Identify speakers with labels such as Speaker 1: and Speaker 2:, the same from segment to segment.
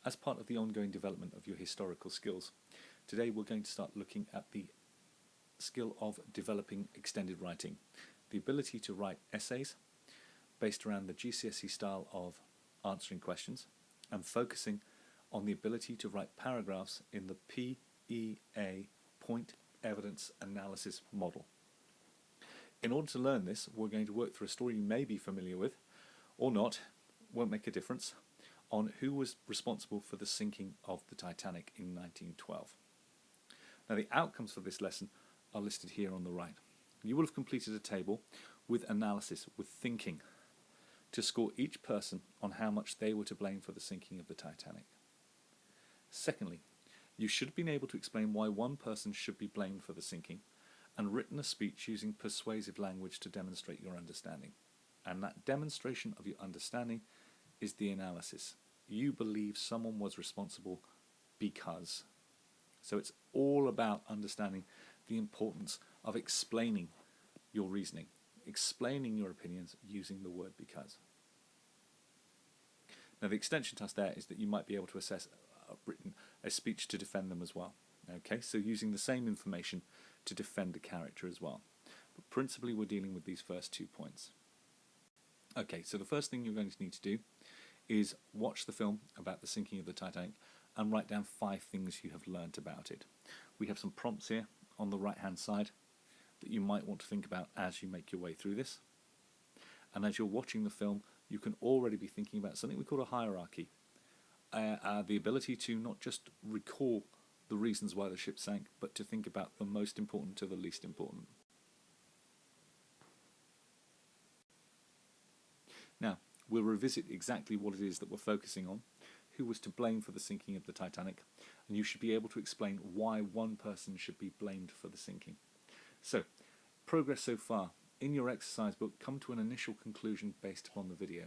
Speaker 1: as part of the ongoing development of your historical skills, today we're going to start looking at the skill of developing extended writing, the ability to write essays based around the GCSE style of answering questions and focusing on the ability to write paragraphs in the P.E.A. point evidence analysis model. In order to learn this, we're going to work through a story you may be familiar with or not, won't make a difference, on who was responsible for the sinking of the Titanic in 1912. Now, the outcomes for this lesson are listed here on the right. You will have completed a table with analysis, with thinking, to score each person on how much they were to blame for the sinking of the Titanic. Secondly, you should have been able to explain why one person should be blamed for the sinking and written a speech using persuasive language to demonstrate your understanding. And that demonstration of your understanding is the analysis. You believe someone was responsible because. So it's all about understanding the importance of explaining your reasoning, explaining your opinions using the word because. Now, the extension task there is that you might be able to assess a speech to defend them as well. Okay, so using the same information to defend a character as well. But principally we're dealing with these first 2 points. Okay, so the first thing you're going to need to do is watch the film about the sinking of the Titanic and write down 5 things you have learnt about it. We have some prompts here on the right hand side that you might want to think about as you make your way through this. And as you're watching the film, you can already be thinking about something we call a hierarchy. The ability to not just recall the reasons why the ship sank, but to think about the most important to the least important. Now, we'll revisit exactly what it is that we're focusing on, who was to blame for the sinking of the Titanic, and you should be able to explain why one person should be blamed for the sinking. So, progress so far. In your exercise book, come to an initial conclusion based upon the video.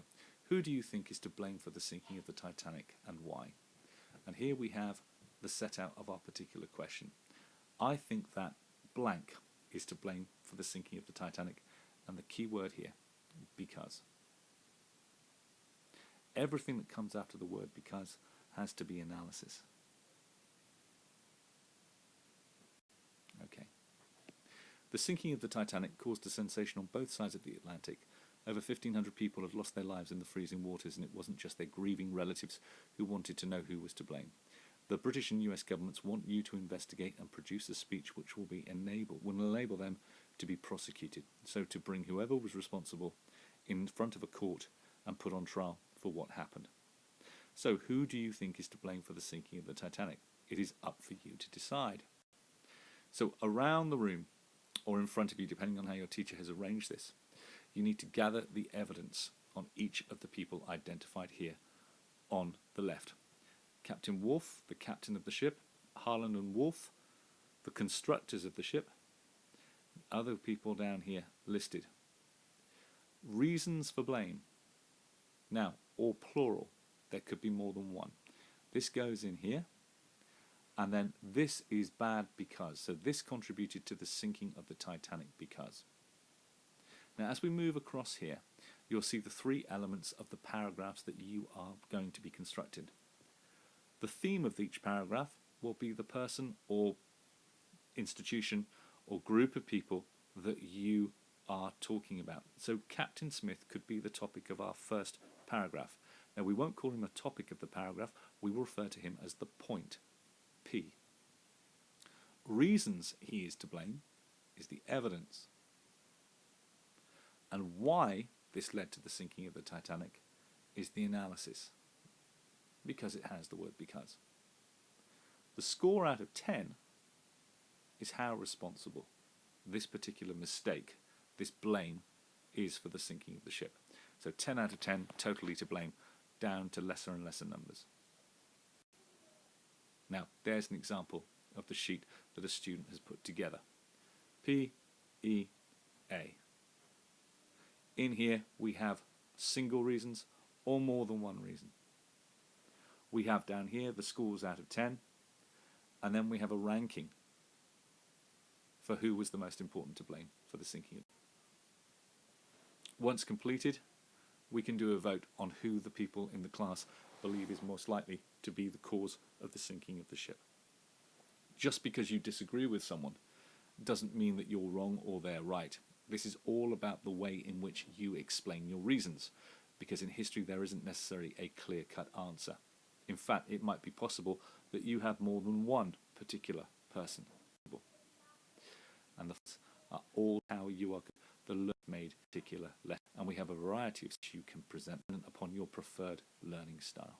Speaker 1: Who do you think is to blame for the sinking of the Titanic and why? And here we have the set out of our particular question. I think that blank is to blame for the sinking of the Titanic, and the key word here, because. Everything that comes after the word because has to be analysis. Okay. The sinking of the Titanic caused a sensation on both sides of the Atlantic. Over 1,500 people have lost their lives in the freezing waters, and it wasn't just their grieving relatives who wanted to know who was to blame. The British and US governments want you to investigate and produce a speech which will enable them to be prosecuted, so to bring whoever was responsible in front of a court and put on trial for what happened. So who do you think is to blame for the sinking of the Titanic? It is up for you to decide. So around the room, or in front of you, depending on how your teacher has arranged this, you need to gather the evidence on each of the people identified here on the left. Captain Wolfe, the captain of the ship, Harland and Wolff, the constructors of the ship, other people down here listed. Reasons for blame. Now, all plural, there could be more than one. This goes in here, and then this is bad because. So this contributed to the sinking of the Titanic because. Now, as we move across here, you'll see the 3 elements of the paragraphs that you are going to be constructed. The theme of each paragraph will be the person or institution or group of people that you are talking about. So Captain Smith could be the topic of our first paragraph. Now, we won't call him a topic of the paragraph, we will refer to him as the point, P. Reasons he is to blame is the evidence. And why this led to the sinking of the Titanic is the analysis, because it has the word because. The score out of 10 is how responsible this particular mistake, this blame, is for the sinking of the ship. So 10 out of 10, totally to blame, down to lesser and lesser numbers. Now, there's an example of the sheet that a student has put together. P.E.A. In here, we have single reasons or more than one reason. We have down here the scores out of 10, and then we have a ranking for who was the most important to blame for the sinking. Once completed, we can do a vote on who the people in the class believe is most likely to be the cause of the sinking of the ship. Just because you disagree with someone doesn't mean that you're wrong or they're right. This is all about the way in which you explain your reasons, because in history there isn't necessarily a clear-cut answer. In fact, it might be possible that you have more than one particular person. And the facts are all how you are the learner-made particular lesson. And we have a variety of you can present upon your preferred learning style.